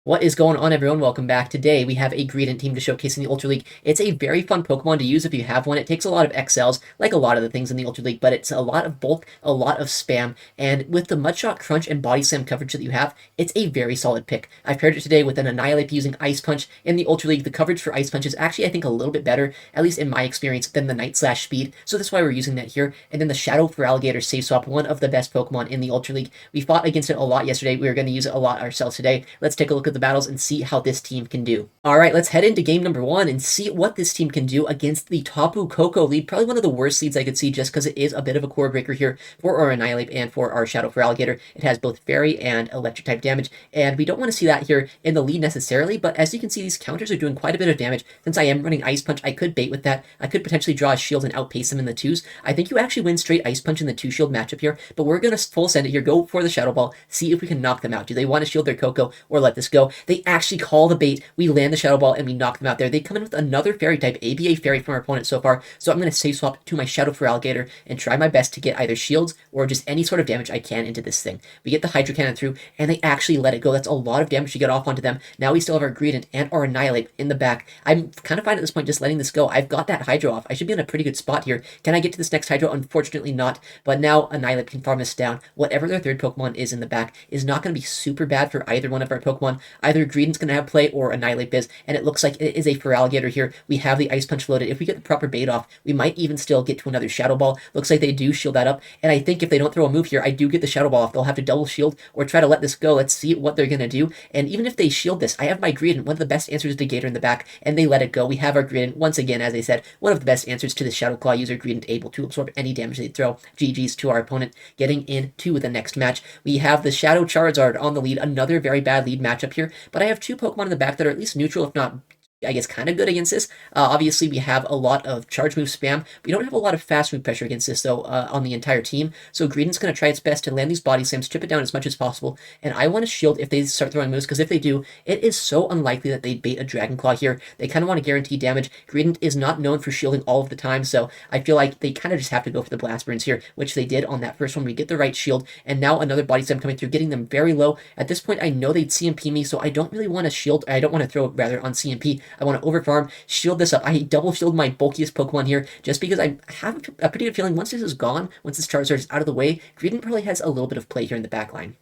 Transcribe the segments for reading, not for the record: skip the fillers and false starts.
What is going on, everyone? Welcome back. Today, we have a Greedent team to showcase in the Ultra League. It's a very fun Pokemon to use if you have one. It takes a lot of XLs, like a lot of the things in the Ultra League, but it's a lot of bulk, a lot of spam, and with the Mudshot Crunch and Body Slam coverage that you have, it's a very solid pick. I've paired it today with an Annihilate using Ice Punch. In the Ultra League, the coverage for Ice Punch is actually, I think, a little bit better, at least in my experience, than the Night Slash speed, so that's why we're using that here. And then the Shadow Feraligatr Safe Swap, one of the best Pokemon in the Ultra League. We fought against it a lot yesterday. We are going to use it a lot ourselves today. Let's take a look at the battles and see how this team can do. All right, let's head into game number one and see what this team can do against the Tapu Koko lead. Probably one of the worst leads I could see just because it is a bit of a core breaker here for our Annihilate and for our Shadow Feraligatr. It has both Fairy and Electric type damage, and we don't want to see that here in the lead necessarily, but as you can see, these counters are doing quite a bit of damage. Since I am running Ice Punch, I could bait with that. I could potentially draw a shield and outpace them in the twos. I think you actually win straight Ice Punch in the two shield matchup here, but we're going to full send it here, go for the Shadow Ball, see if we can knock them out. Do they want to shield their Koko or let this go? They actually call the bait. We land the Shadow Ball and we knock them out there. They come in with another Fairy type, ABA Fairy from our opponent so far, so I'm going to safe swap to my Shadow Feraligatr and try my best to get either shields or just any sort of damage I can into this thing. We get the Hydro Cannon through, and they actually let it go. That's a lot of damage to get off onto them. Now we still have our Greedent and our Annihilate in the back. I'm kind of fine at this point just letting this go. I've got that Hydro off. I should be in a pretty good spot here. Can I get to this next Hydro? Unfortunately not, but now Annihilate can farm us down. Whatever their third Pokemon is in the back is not going to be super bad for either one of our Pokemon. Either Greedent's going to have play or Annihilate Biz, and it looks like it is a Feraligatr here. We have the Ice Punch loaded. If we get the proper bait off, we might even still get to another Shadow Ball. Looks like they do shield that up, and I think if they don't throw a move here, I do get the Shadow Ball off. They'll have to double shield or try to let this go. Let's see what they're going to do, and even if they shield this, I have my Greedent, one of the best answers to Gator in the back, and they let it go. We have our Greedent, once again, as I said, one of the best answers to the Shadow Claw user. Greedent able to absorb any damage they throw. GG's to our opponent. Getting into the next match, we have the Shadow Charizard on the lead, another very bad lead matchup here, but I have two Pokemon in the back that are at least neutral, if not I guess kind of good against this. Obviously, we have a lot of charge move spam. We don't have a lot of fast move pressure against this, though, on the entire team. So Greedent's going to try its best to land these body slams, chip it down as much as possible. And I want to shield if they start throwing moves, because if they do, it is so unlikely that they'd bait a Dragon Claw here. They kind of want to guarantee damage. Greedent is not known for shielding all of the time, so I feel like they kind of just have to go for the Blast Burns here, which they did on that first one. We get the right shield, and now another body slam coming through, getting them very low. At this point, I know they'd CMP me, so I don't really want to shield. I don't want to throw, rather, on CMP. I want to overfarm, shield this up. I double shield my bulkiest Pokemon here just because I have a pretty good feeling once this is gone, once this Charizard is out of the way, Greedent probably has a little bit of play here in the back line.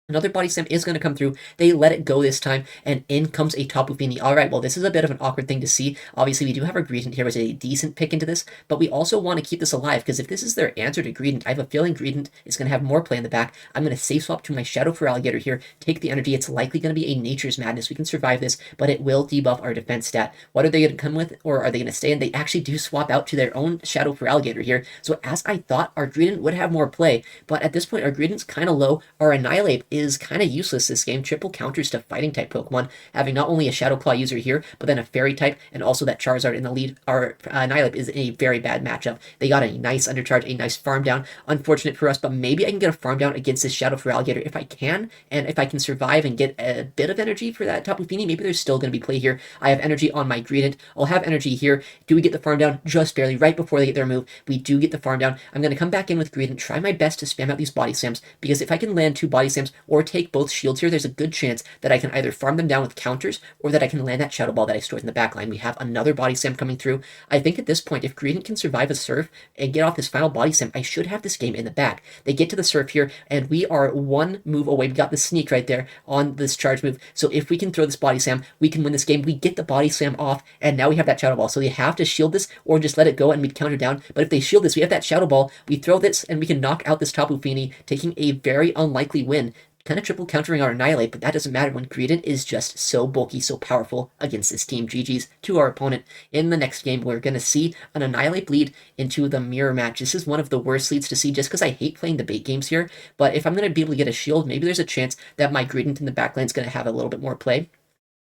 Another body slam is going to come through. They let it go this time, and in comes a Tapu Fini. All right, well, this is a bit of an awkward thing to see. Obviously, we do have our Greedent here as a decent pick into this, but we also want to keep this alive, because if this is their answer to Greedent, I have a feeling Greedent is going to have more play in the back. I'm going to safe swap to my Shadow Feraligatr here, take the energy. It's likely going to be a Nature's Madness. We can survive this, but it will debuff our defense stat. What are they going to come with, or are they going to stay in? They actually do swap out to their own Shadow Feraligatr here, so as I thought, our Greedent would have more play, but at this point, our Greedent's kind of low. Our Annihilate is kind of useless this game. Triple counters to fighting type Pokemon, having not only a Shadow Claw user here, but then a Fairy type, and also that Charizard in the lead. Our Annihilate is a very bad matchup. They got a nice undercharge, a nice farm down. Unfortunate for us, but maybe I can get a farm down against this Shadow Feraligatr if I can, and if I can survive and get a bit of energy for that Tapu Fini, maybe there's still going to be play here. I have energy on my Greedent. I'll have energy here. Do we get the farm down? Just barely, right before they get their move. We do get the farm down. I'm going to come back in with Greedent, try my best to spam out these body slams, because if I can land two body slams or take both shields here, there's a good chance that I can either farm them down with counters or that I can land that Shadow Ball that I stored in the back line. We have another body slam coming through. I think at this point, if Greedent can survive a surf and get off this final body slam, I should have this game in the back. They get to the surf here, and we are one move away. We got the sneak right there on this charge move. So if we can throw this body slam, we can win this game. We get the body slam off, and now we have that Shadow Ball. So they have to shield this or just let it go and we counter down. But if they shield this, we have that Shadow Ball. We throw this, and we can knock out this Tapu Fini, taking a very unlikely win. Kind of triple countering our Annihilate, but that doesn't matter when Greedent is just so bulky, so powerful against this team. GG's to our opponent. In the next game, we're going to see an Annihilate lead into the mirror match. This is one of the worst leads to see just because I hate playing the bait games here, but if I'm going to be able to get a shield, maybe there's a chance that my Greedent in the backline is going to have a little bit more play.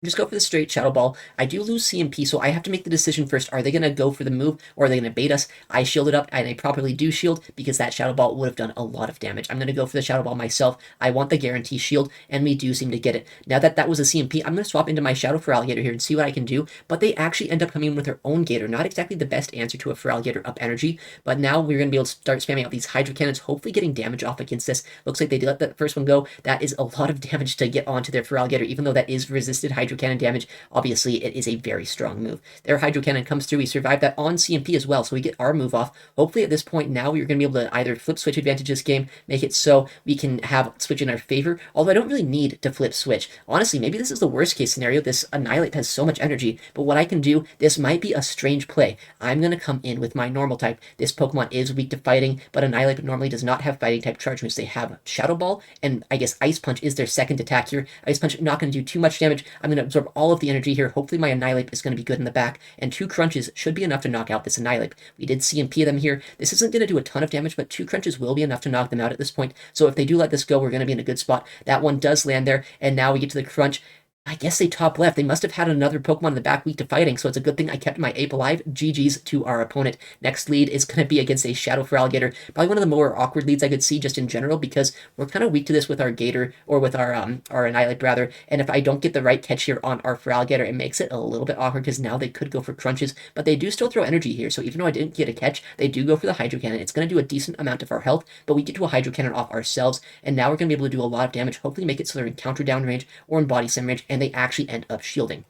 Just go for the straight Shadow Ball. I do lose CMP, so I have to make the decision first. Are they going to go for the move, or are they going to bait us? I shielded up, and I properly do shield, because that Shadow Ball would have done a lot of damage. I'm going to go for the Shadow Ball myself. I want the guarantee shield, and we do seem to get it. Now that that was a CMP, I'm going to swap into my Shadow Feraligatr here and see what I can do, but they actually end up coming in with their own Gator. Not exactly the best answer to a Feraligatr up energy, but now we're going to be able to start spamming out these Hydro Cannons, hopefully getting damage off against this. Looks like they did let that first one go. That is a lot of damage to get onto their Feraligatr, even though that is resisted Hydro Cannon damage. Obviously, it is a very strong move. Their Hydro Cannon comes through. We survived that on CMP as well, so we get our move off. Hopefully, at this point, now we're going to be able to either flip switch advantage this game, make it so we can have switch in our favor, although I don't really need to flip switch. Honestly, maybe this is the worst case scenario. This Annihilate has so much energy, but what I can do, this might be a strange play. I'm going to come in with my normal type. This Pokemon is weak to fighting, but Annihilate normally does not have fighting type charge moves. They have Shadow Ball, and I guess Ice Punch is their second attack here. Ice Punch not going to do too much damage. I'm going to absorb all of the energy here. Hopefully my Annihilate is going to be good in the back, and 2 crunches should be enough to knock out this Annihilate. We did CMP them here. This isn't going to do a ton of damage, but 2 crunches will be enough to knock them out at this point. So if they do let this go, we're going to be in a good spot. That one does land there, and now we get to the crunch. I guess they top left. They must have had another Pokemon in the back weak to fighting, so it's a good thing I kept my ape alive. GG's to our opponent. Next lead is going to be against a Shadow Feraligatr. Probably one of the more awkward leads I could see just in general, because we're kind of weak to this with our Gator, or with our Annihilate rather, and if I don't get the right catch here on our Feraligatr, it makes it a little bit awkward, because now they could go for crunches, but they do still throw energy here, so even though I didn't get a catch, they do go for the Hydro Cannon. It's going to do a decent amount of our health, but we get to a Hydro Cannon off ourselves, and now we're going to be able to do a lot of damage, hopefully make it so they're in counter down range, or in body slam range, and they actually end up shielding.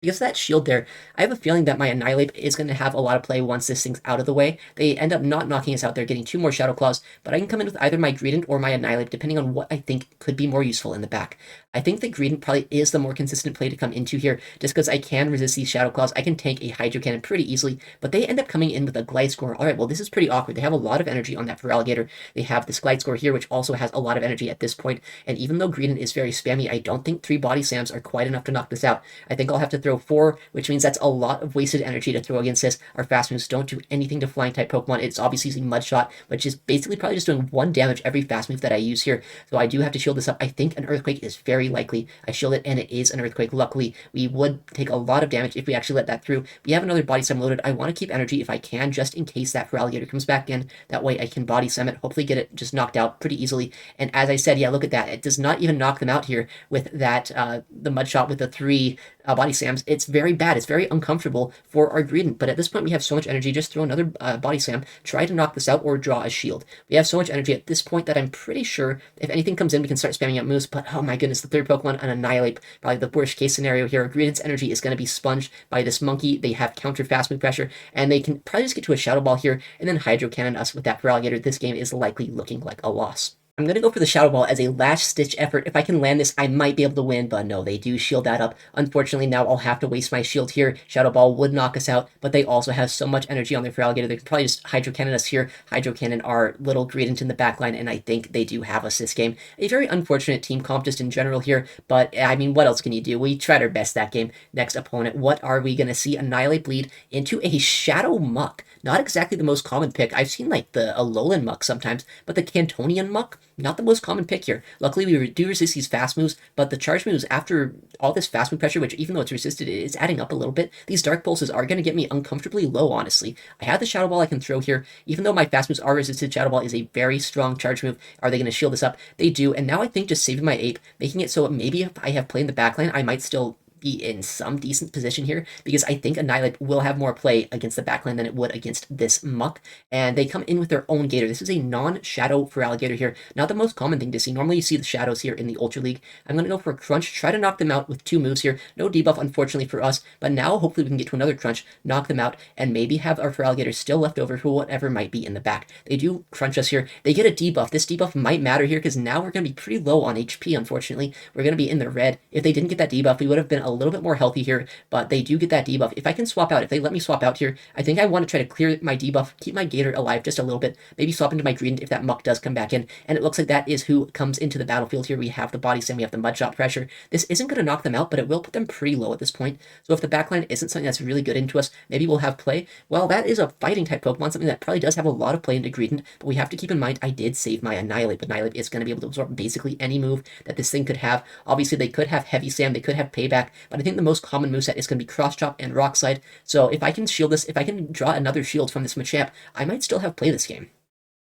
Because of that shield there, I have a feeling that my Annihilate is going to have a lot of play once this thing's out of the way. They end up not knocking us out there, getting 2 more Shadow Claws, but I can come in with either my Greedent or my Annihilate, depending on what I think could be more useful in the back. I think that Greedent probably is the more consistent play to come into here, just because I can resist these Shadow Claws. I can tank a Hydro Cannon pretty easily, but they end up coming in with a Glide Score. Alright, well this is pretty awkward. They have a lot of energy on that Feraligatr. They have this Glide Score here, which also has a lot of energy at this point, and even though Greedent is very spammy, I don't think 3 Body Slams are quite enough to knock this out. I think I'll have to throw 4, which means that's a lot of wasted energy to throw against this. Our fast moves don't do anything to flying type Pokemon. It's obviously using Mud Shot, which is basically probably just doing 1 damage every fast move that I use here. So I do have to shield this up. I think an Earthquake is very likely. I shield it, and it is an Earthquake. Luckily, we would take a lot of damage if we actually let that through. We have another Body Slam loaded. I want to keep energy if I can, just in case that Feraligatr comes back in. That way I can Body Slam it, hopefully get it just knocked out pretty easily. And as I said, yeah, look at that. It does not even knock them out here with that, the Mud Shot with the 3 Body Slams. It's very bad. It's very uncomfortable for our Greedent, but at this point we have so much energy. Just throw another Body Slam, try to knock this out, or draw a shield. We have so much energy at this point that I'm pretty sure if anything comes in, we can start spamming out moves, but oh my goodness, the third Pokemon, an Annihilate, probably the worst case scenario here. Our Greedent's energy is going to be sponged by this Monkey. They have counter fast move pressure, and they can probably just get to a Shadow Ball here, and then Hydro Cannon us with that Feraligatr. This game is likely looking like a loss. I'm going to go for the Shadow Ball as a last-ditch effort. If I can land this, I might be able to win, but no, they do shield that up. Unfortunately, now I'll have to waste my shield here. Shadow Ball would knock us out, but they also have so much energy on their Feraligatr. They could probably just Hydro Cannon us here. Hydro Cannon our little Greedent in the backline, and I think they do have us this game. A very unfortunate team comp just in general here, but I mean, what else can you do? We tried our best that game. Next opponent, what are we going to see? Annihilate bleed into a Shadow Muk. Not exactly the most common pick. I've seen like the Alolan Muk sometimes, but the Cantonian Muk, not the most common pick here. Luckily, we do resist these fast moves, but the charge moves after all this fast move pressure, which even though it's resisted, it's adding up a little bit. These Dark Pulses are going to get me uncomfortably low, honestly. I have the Shadow Ball I can throw here. Even though my fast moves are resisted, Shadow Ball is a very strong charge move. Are they going to shield this up? They do, and now I think just saving my ape, making it so maybe if I have play in the backline, I might still be in some decent position here, because I think Annihilate will have more play against the backline than it would against this Muk, and they come in with their own Gator. This is a non-Shadow Feraligatr here. Not the most common thing to see. Normally you see the Shadows here in the Ultra League. I'm going to go for a Crunch, try to knock them out with 2 moves here. No debuff, unfortunately, for us, but now hopefully we can get to another Crunch, knock them out, and maybe have our Feraligatr still left over for whatever might be in the back. They do Crunch us here. They get a debuff. This debuff might matter here, because now we're going to be pretty low on HP, unfortunately. We're going to be in the red. If they didn't get that debuff, we would have been a little bit more healthy here, but they do get that debuff. If I can swap out, if they let me swap out here, I think I want to try to clear my debuff, keep my Gator alive just a little bit, maybe swap into my Greedent if that Muk does come back in, and it looks like that is who comes into the battlefield here. We have the Body Slam, we have the Mud Shot pressure. This isn't going to knock them out, but it will put them pretty low at this point, so if the backline isn't something that's really good into us, maybe we'll have play. Well, that is a fighting type Pokemon, something that probably does have a lot of play into Greedent, but we have to keep in mind I did save my Annihilate, but Annihilate is going to be able to absorb basically any move that this thing could have. Obviously, they could have Heavy Slam, they could have Payback, but I think the most common moveset is going to be Cross Chop and Rock Slide. So if I can shield this, if I can draw another shield from this Machamp, I might still have play this game.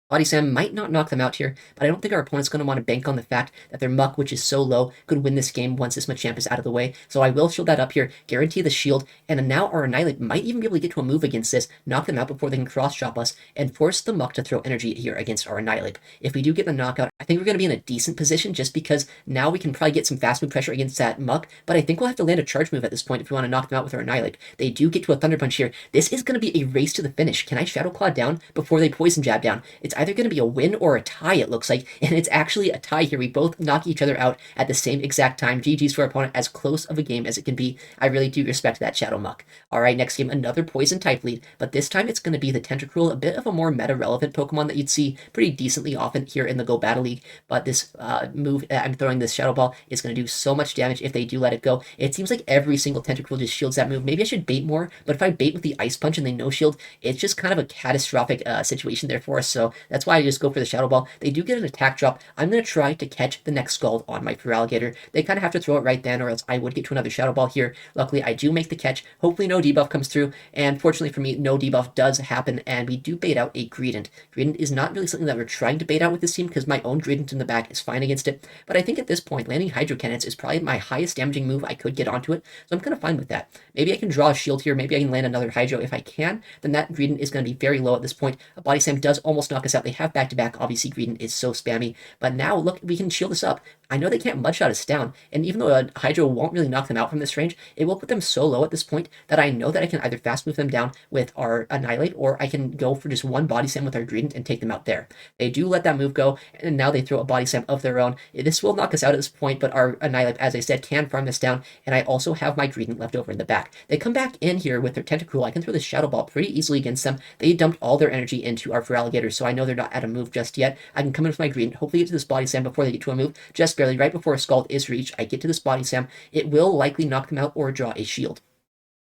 Body Slam might not knock them out here, but I don't think our opponent's going to want to bank on the fact that their Muck, which is so low, could win this game once this Machamp is out of the way. So I will shield that up here, guarantee the shield, and now our Annihilate might even be able to get to a move against this, knock them out before they can cross-chop us, and force the Muck to throw energy here against our Annihilate. If we do get the knockout, I think we're going to be in a decent position just because now we can probably get some fast move pressure against that Muck, but I think we'll have to land a charge move at this point if we want to knock them out with our Annihilate. They do get to a Thunder Punch here. This is going to be a race to the finish. Can I Shadow Claw down before they Poison Jab down? It's either going to be a win or a tie, it looks like, and it's actually a tie here. We both knock each other out at the same exact time. GG's for our opponent, as close of a game as it can be. I really do respect that Shadow Muk. Alright, next game, another Poison type lead, but this time it's going to be the Tentacruel, a bit of a more meta-relevant Pokemon that you'd see pretty decently often here in the Go Battle League, but this move that I'm throwing, this Shadow Ball, is going to do so much damage if they do let it go. It seems like every single Tentacruel just shields that move. Maybe I should bait more, but if I bait with the Ice Punch and they no-shield, it's just kind of a catastrophic situation there for us, so that's why I just go for the Shadow Ball. They do get an attack drop. I'm going to try to catch the next Scald on my Feraligatr. They kind of have to throw it right then, or else I would get to another Shadow Ball here. Luckily, I do make the catch. Hopefully, no debuff comes through, and fortunately for me, no debuff does happen, and we do bait out a Greedent. Greedent is not really something that we're trying to bait out with this team, because my own Greedent in the back is fine against it, but I think at this point, landing Hydro Cannons is probably my highest damaging move I could get onto it, so I'm kind of fine with that. Maybe I can draw a shield here, maybe I can land another Hydro. If I can, then that Greedent is going to be very low at this point. A Body Slam does almost knock us out. They have back-to-back. Obviously, Greedent is so spammy, but now look, we can shield this up. I know they can't Mudshot us down, and even though a Hydro won't really knock them out from this range, it will put them so low at this point that I know that I can either fast move them down with our Annihilate, or I can go for just one Body Slam with our Greedent and take them out there. They do let that move go, and now they throw a Body Slam of their own. This will knock us out at this point, but our Annihilate, as I said, can farm this down, and I also have my Greedent left over in the back. They come back in here with their Tentacruel. I can throw the Shadow Ball pretty easily against them. They dumped all their energy into our Feraligatr, so I know they're not at a move just yet. I can come in with my Greedent, hopefully get to this Body Slam before they get to a move, just barely, right before a Scald is reached. I get to this Body Slam. It will likely knock them out or draw a shield.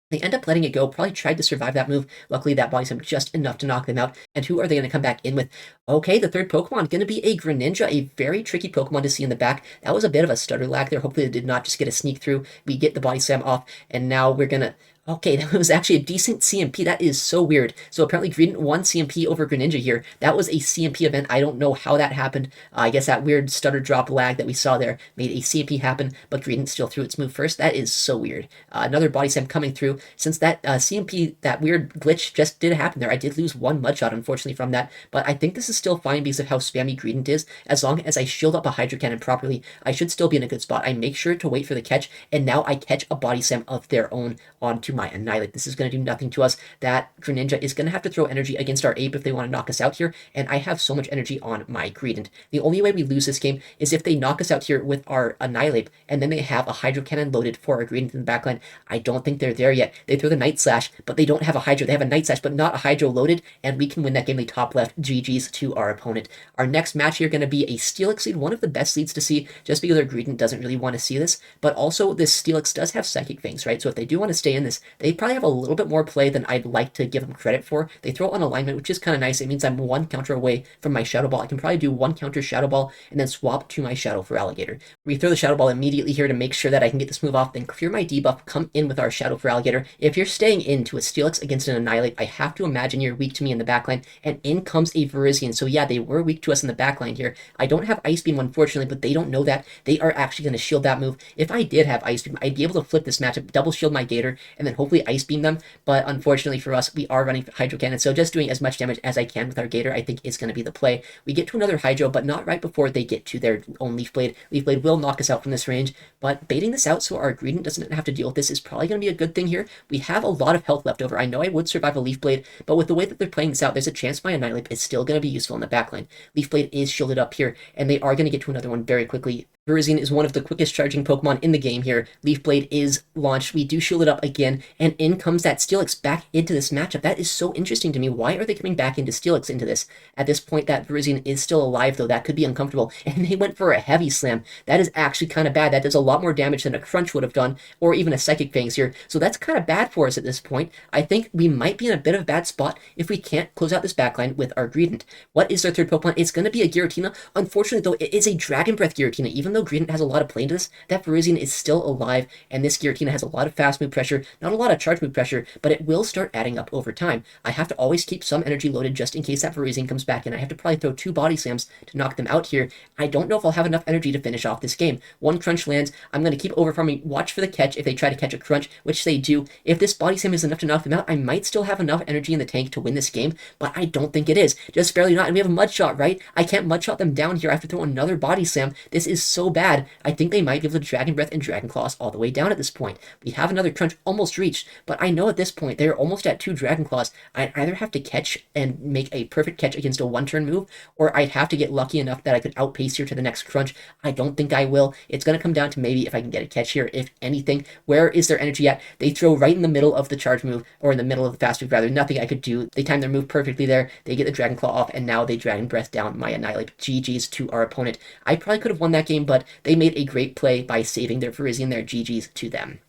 They end up letting it go, probably tried to survive that move. Luckily, that Body Slam just enough to knock them out. And who are they going to come back in with? Okay, the third Pokemon, going to be a Greninja, a very tricky Pokemon to see in the back. That was a bit of a stutter lag there. Hopefully, it did not just get a sneak through. We get the Body Slam off, and now we're going to... Okay, that was actually a decent CMP. That is so weird. So apparently Greedent won CMP over Greninja here. That was a CMP event. I don't know how that happened. I guess that weird stutter drop lag that we saw there made a CMP happen, but Greedent still threw its move first. That is so weird. Another Body Slam coming through. Since that CMP, that weird glitch just did happen there, I did lose one Mudshot, unfortunately, from that, but I think this is still fine because of how spammy Greedent is. As long as I shield up a Hydro Cannon properly, I should still be in a good spot. I make sure to wait for the catch, and now I catch a Body Slam of their own onto my Annihilate. This is going to do nothing to us. That Greninja is going to have to throw energy against our Ape if they want to knock us out here, and I have so much energy on my Greedent. The only way we lose this game is if they knock us out here with our Annihilate, and then they have a Hydro Cannon loaded for our Greedent in the backline. I don't think they're there yet. They throw the Night Slash, but they don't have a Hydro. They have a Night Slash, but not a Hydro loaded, and we can win that game. They top left. GG's to our opponent. Our next match here going to be a Steelix lead, one of the best leads to see, just because our Greedent doesn't really want to see this, but also this Steelix does have Psychic Fangs, right? So if they do want to stay in this, they probably have a little bit more play than I'd like to give them credit for. They throw on alignment, which is kind of nice. It means I'm one counter away from my Shadow Ball. I can probably do one counter Shadow Ball and then swap to my Shadow Feraligatr. We throw the Shadow Ball immediately here to make sure that I can get this move off, then clear my debuff, come in with our Shadow Feraligatr. If you're staying into a Steelix against an Annihilate, I have to imagine you're weak to me in the backline, and in comes a Virizion. So yeah, they were weak to us in the backline here. I don't have Ice Beam, unfortunately, but they don't know that. They are actually going to shield that move. If I did have Ice Beam, I'd be able to flip this matchup, double shield my Gator, and then hopefully Ice Beam them, but unfortunately for us, we are running Hydro Cannon, so just doing as much damage as I can with our Gator, I think, is going to be the play. We get to another Hydro, but not right before they get to their own Leaf Blade. Leaf Blade will knock us out from this range, but baiting this out so our Greedent doesn't have to deal with this is probably going to be a good thing here. We have a lot of health left over. I know I would survive a Leaf Blade, but with the way that they're playing this out, there's a chance my Annihilate is still going to be useful in the backline. Leaf Blade is shielded up here, and they are going to get to another one very quickly. Virizion is one of the quickest charging Pokemon in the game here. Leaf Blade is launched. We do shield it up again. and in comes that Steelix back into this matchup. That is so interesting to me. Why are they coming back into Steelix into this? At this point, that Virizion is still alive, though. That could be uncomfortable, and they went for a heavy slam. That is actually kind of bad. That does a lot more damage than a Crunch would have done, or even a Psychic Fangs here, so that's kind of bad for us at this point. I think we might be in a bit of a bad spot if we can't close out this backline with our Greedent. What is their third Pokemon? It's going to be a Giratina. Unfortunately, though, it is a Dragon Breath Giratina. Even though Greedent has a lot of play into this, that Virizion is still alive, and this Giratina has a lot of fast move pressure, not a lot of charge move pressure, but it will start adding up over time. I have to always keep some energy loaded just in case that Virizion comes back in. I have to probably throw 2 Body Slams to knock them out here. I don't know if I'll have enough energy to finish off this game. 1 Crunch lands. I'm going to keep overfarming, watch for the catch if they try to catch a Crunch, which they do. If this Body Slam is enough to knock them out, I might still have enough energy in the tank to win this game, but I don't think it is. Just barely not. And we have a Mud Shot, right? I can't Mud Shot them down here. I have to throw another Body Slam. This is so bad. I think they might be able to Dragon Breath and Dragon Claws all the way down at this point. We have another Crunch almost reached, but I know at this point they're almost at 2 Dragon Claws. I'd either have to catch and make a perfect catch against a 1-turn move, or I'd have to get lucky enough that I could outpace here to the next Crunch. I don't think I will. It's going to come down to maybe if I can get a catch here, if anything. Where is their energy at? They throw right in the middle of the charge move, or in the middle of the fast move, rather. Nothing I could do. They time their move perfectly there. They get the Dragon Claw off, and now they Dragon Breath down my Annihilate. GG's to our opponent. I probably could have won that game, but they made a great play by saving their Virizion there. GG's to them.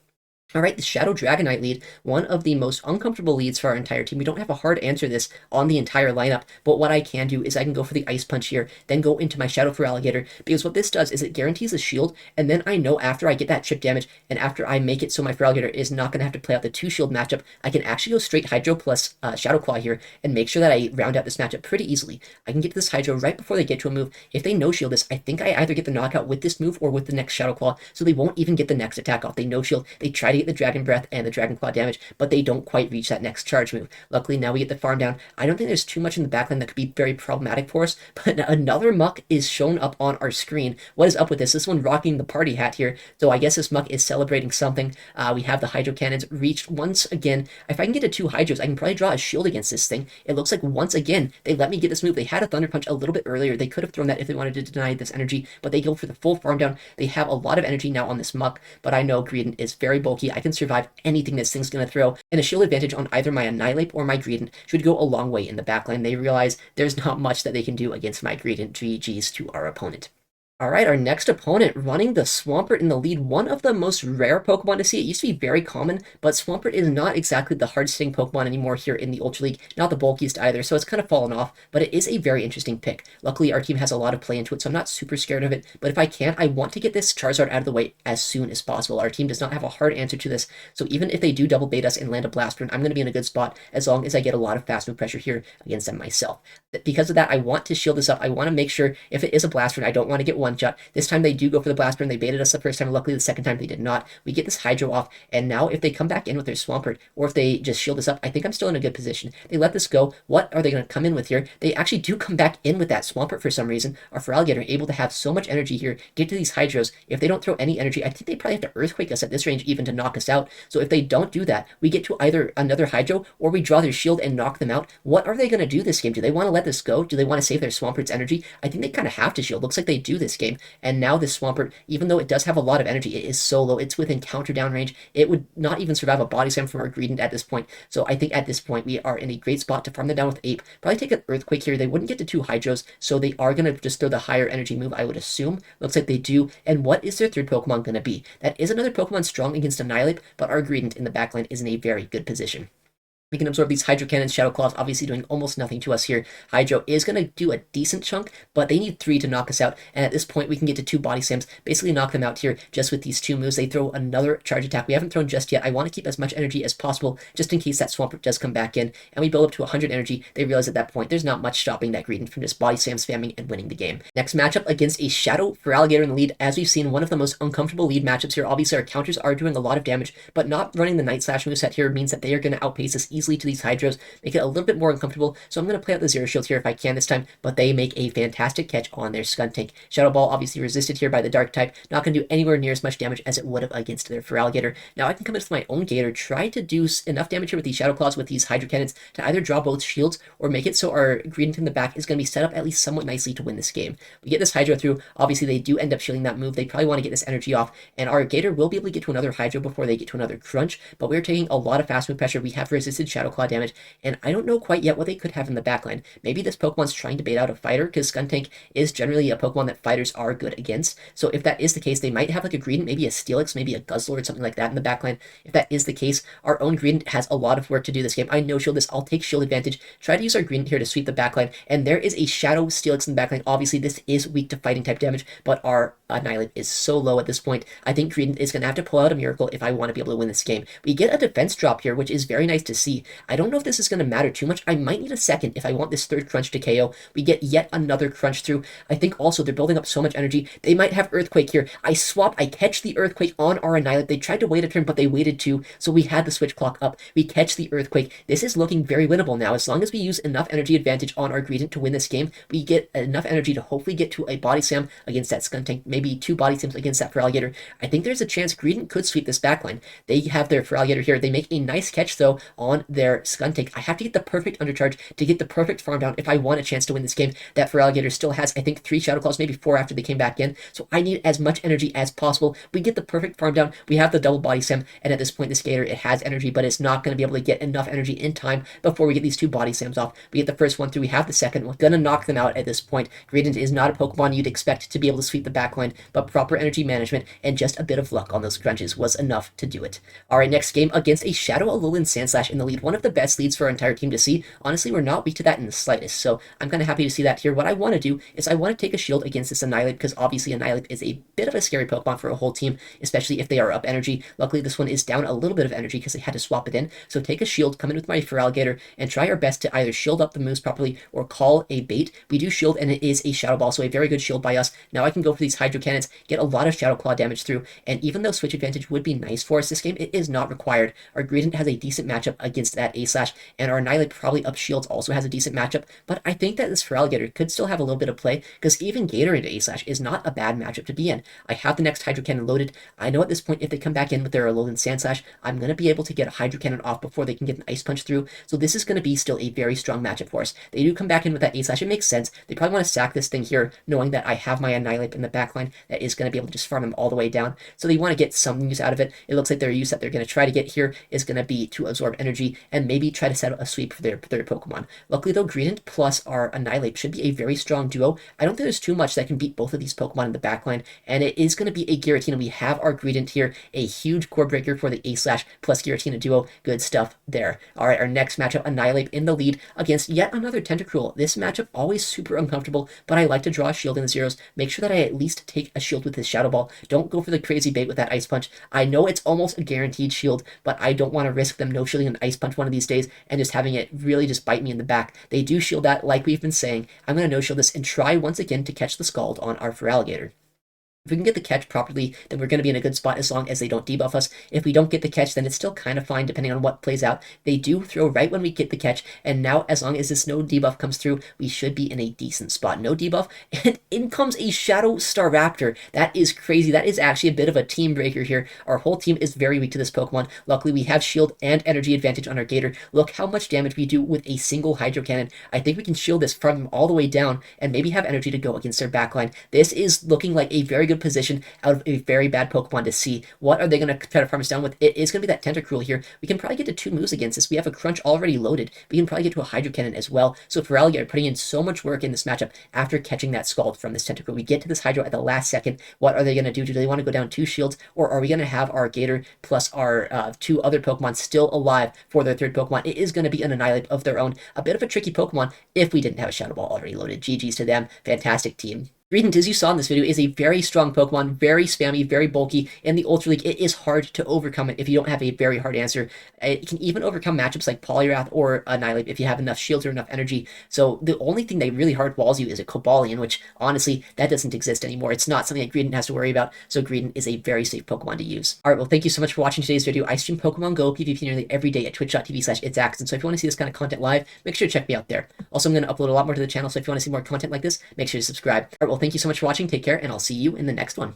Alright, the Shadow Dragonite lead, one of the most uncomfortable leads for our entire team. We don't have a hard answer this on the entire lineup, but what I can do is I can go for the Ice Punch here, then go into my Shadow Feraligatr, because what this does is it guarantees a shield, and then I know after I get that chip damage, and after I make it so my Feraligatr is not going to have to play out the 2 shield matchup, I can actually go straight Hydro plus Shadow Claw here, and make sure that I round out this matchup pretty easily. I can get to this Hydro right before they get to a move. If they no-shield this, I think I either get the knockout with this move or with the next Shadow Claw, so they won't even get the next attack off. They no-shield, they try to get the Dragon Breath and the Dragon Claw damage, but they don't quite reach that next charge move. Luckily, now we get the farm down. I don't think there's too much in the backline that could be very problematic for us, but another Muk is shown up on our screen. What is up with this? This one rocking the party hat here, so I guess this Muk is celebrating something. We have the Hydro Cannons reached once again. If I can get to 2 Hydros, I can probably draw a shield against this thing. It looks like once again, they let me get this move. They had a Thunder Punch a little bit earlier. They could have thrown that if they wanted to deny this energy, but they go for the full farm down. They have a lot of energy now on this Muk, but I know Greedent is very bulky. I can survive anything this thing's going to throw, and a shield advantage on either my Annihilate or my Greedent should go a long way in the backline. They realize there's not much that they can do against my Greedent. GG's to our opponent. Alright, our next opponent running the Swampert in the lead, one of the most rare Pokemon to see. It used to be very common, but Swampert is not exactly the hard-sitting Pokemon anymore here in the Ultra League, not the bulkiest either, so it's kind of fallen off, but it is a very interesting pick. Luckily, our team has a lot of play into it, so I'm not super scared of it, but if I can, I want to get this Charizard out of the way as soon as possible. Our team does not have a hard answer to this, so even if they do double bait us and land a Blast Burn, I'm going to be in a good spot as long as I get a lot of fast move pressure here against them myself. Because of that, I want to shield this up. I want to make sure if it is a Blast Burn, I don't want to get one-shot. This time they do go for the Blast Burn. They baited us the first time. Luckily, the second time they did not. We get this Hydro off, and now if they come back in with their Swampert, or if they just shield this up, I think I'm still in a good position. They let this go. What are they going to come in with here? They actually do come back in with that Swampert for some reason. Our Feraligatr able to have so much energy here, get to these Hydros. If they don't throw any energy, I think they probably have to Earthquake us at this range even to knock us out. So if they don't do that, we get to either another Hydro, or we draw their shield and knock them out. What are they going to do this game? Do they want to let this go? Do they want to save their Swampert's energy? I think they kind of have to shield. Looks like they do this game. And now this Swampert, even though it does have a lot of energy, it is so low. It's within counter down range. It would not even survive a Body Slam from our Greedent at this point. So I think at this point, we are in a great spot to farm them down with Ape. Probably take an Earthquake here. They wouldn't get to 2 Hydros, so they are going to just throw the higher energy move, I would assume. Looks like they do. And what is their third Pokemon going to be? That is another Pokemon strong against Annihilate, but our Greedent in the backline is in a very good position. We can absorb these Hydro Cannons, Shadow Claws, obviously doing almost nothing to us here. Hydro is going to do a decent chunk, but they need 3 to knock us out, and at this point we can get to 2 Body Slams, basically knock them out here just with these 2 moves. They throw another Charge Attack. We haven't thrown just yet. I want to keep as much energy as possible, just in case that Swampert does come back in, and we build up to 100 energy. They realize at that point there's not much stopping that Greedent from just Body Slam spamming and winning the game. Next matchup against a Shadow Feraligatr in the lead. As we've seen, one of the most uncomfortable lead matchups here. Obviously our counters are doing a lot of damage, but not running the Night Slash moveset here means that they are going to outpace us easily easily to these Hydros, make it a little bit more uncomfortable. So I'm going to play out the Zero Shield here if I can this time, but they make a fantastic catch on their Skuntank. Shadow Ball obviously resisted here by the Dark type, not going to do anywhere near as much damage as it would have against their Feraligatr. Now I can come in with my own Gator, try to do enough damage here with these Shadow Claws with these Hydro Cannons to either draw both shields or make it so our Greedent in the back is going to be set up at least somewhat nicely to win this game. We get this Hydro through, obviously they do end up shielding that move, they probably want to get this energy off, and our Gator will be able to get to another Hydro before they get to another Crunch, but we're taking a lot of fast move pressure, we have resisted Shadow Claw damage, and I don't know quite yet what they could have in the backline. Maybe this Pokemon's trying to bait out a fighter, because Skuntank is generally a Pokemon that fighters are good against, so if that is the case, they might have like a Greedent, maybe a Steelix, maybe a Guzzler or something like that in the backline. If that is the case, our own Greedent has a lot of work to do this game. I no shield this, I'll take shield advantage, try to use our Greedent here to sweep the backline, and there is a Shadow Steelix in the backline. Obviously this is weak to fighting type damage, but our Annihilate is so low at this point. I think Greedent is going to have to pull out a miracle if I want to be able to win this game. We get a defense drop here, which is very nice to see. I don't know if this is going to matter too much. I might need a second if I want this third Crunch to KO. We get yet another Crunch through. I think also they're building up so much energy. They might have Earthquake here. I catch the Earthquake on our Annihilate. They tried to wait a turn, but they waited too, so we had the switch clock up. We catch the Earthquake. This is looking very winnable now. As long as we use enough energy advantage on our Greedent to win this game, we get enough energy to hopefully get to a Body Slam against that Skuntank, maybe 2 Body Slams against that Feraligatr. I think there's a chance Greedent could sweep this backline. They have their Feraligatr here. They make a nice catch, though, on their Skuntank. I have to get the perfect undercharge to get the perfect farm down if I want a chance to win this game. That Feraligatr still has, I think, 3 Shadow Claws, maybe 4 after they came back in, so I need as much energy as possible. We get the perfect farm down. We have the double Body Slam, and at this point, this Gator, it has energy, but it's not going to be able to get enough energy in time before we get these 2 Body Slams off. We get the first one through. We have the second. We're going to knock them out at this point. Greedent is not a Pokemon you'd expect to be able to sweep the backline, but proper energy management and just a bit of luck on those crunches was enough to do it. Alright, next game against a Shadow Alolan Sandslash in the lead. One of the best leads for our entire team to see. Honestly, we're not weak to that in the slightest, so I'm kind of happy to see that here. What I want to do is I want to take a shield against this Annihilate, because obviously Annihilate is a bit of a scary Pokemon for a whole team, especially if they are up energy. Luckily, this one is down a little bit of energy because they had to swap it in, so take a shield, come in with my Feraligatr, and try our best to either shield up the moves properly or call a bait. We do shield, and it is a Shadow Ball, so a very good shield by us. Now I can go for these Hydro Cannons, get a lot of Shadow Claw damage through, and even though switch advantage would be nice for us this game, it is not required. Our Greedent has a decent matchup against that A-Slash, and our Annihilate probably up shields also has a decent matchup, but I think that this Feraligatr could still have a little bit of play, because even Gator into A-Slash is not a bad matchup to be in. I have the next Hydro Cannon loaded. I know at this point if they come back in with their Alolan Sandslash, I'm going to be able to get a Hydro Cannon off before they can get an Ice Punch through, so this is going to be still a very strong matchup for us. They do come back in with that A-Slash, it makes sense. They probably want to sack this thing here, knowing that I have my Annihilate in the backline that is going to be able to just farm them all the way down, so they want to get some use out of it. It looks like their use that they're going to try to get here is going to be to absorb energy and maybe try to set up a sweep for their Pokemon. Luckily though, Greedent plus our Annihilate should be a very strong duo. I don't think there's too much that can beat both of these Pokemon in the backline, and it is going to be a Giratina. We have our Greedent here, a huge core breaker for the A-Slash plus Giratina duo. Good stuff there. Alright, our next matchup, Annihilate in the lead against yet another Tentacruel. This matchup always super uncomfortable, but I like to draw a shield in the zeros. Make sure that I at least take a shield with this Shadow Ball. Don't go for the crazy bait with that Ice Punch. I know it's almost a guaranteed shield, but I don't want to risk them no shielding an Ice Punch one of these days and just having it really just bite me in the back. They do shield that, like we've been saying. I'm going to no shield this and try once again to catch the Scald on our Feraligatr. If we can get the catch properly, then we're going to be in a good spot as long as they don't debuff us. If we don't get the catch, then it's still kind of fine depending on what plays out. They do throw right when we get the catch, and now as long as this no debuff comes through, we should be in a decent spot. No debuff, and in comes a Shadow Staraptor. That is crazy. That is actually a bit of a team breaker here. Our whole team is very weak to this Pokemon. Luckily, we have shield and energy advantage on our Gator. Look how much damage we do with a single Hydro Cannon. I think we can shield this from them all the way down and maybe have energy to go against their backline. This is looking like a very good position out of a very bad Pokemon to see. What are they going to try to farm us down with? It is going to be that Tentacruel here. We can probably get to 2 moves against this. We have a Crunch already loaded. We can probably get to a Hydro Cannon as well. So Feraligatr putting in so much work in this matchup after catching that Scald from this Tentacruel. We get to this Hydro at the last second. What are they going to do? Do they want to go down 2 shields, or are we going to have our Gator plus our 2 other Pokemon still alive for their 3rd Pokemon? It is going to be an Annihilate of their own. A bit of a tricky Pokemon if we didn't have a Shadow Ball already loaded. GG's to them. Fantastic team. Greedent, as you saw in this video, is a very strong Pokemon, very spammy, very bulky. In the Ultra League, it is hard to overcome it if you don't have a very hard answer. It can even overcome matchups like Poliwrath or Annihilate if you have enough shields or enough energy. So the only thing that really hard walls you is a Cobalion, which honestly, that doesn't exist anymore. It's not something that Greedent has to worry about, so Greedent is a very safe Pokemon to use. Alright, well, thank you so much for watching today's video. I stream Pokemon Go PvP nearly every day at twitch.tv/ItsAXN, so if you want to see this kind of content live, make sure to check me out there. Also, I'm going to upload a lot more to the channel, so if you want to see more content like this, make sure to subscribe. Alright, well, thank you so much for watching. Take care, and I'll see you in the next one.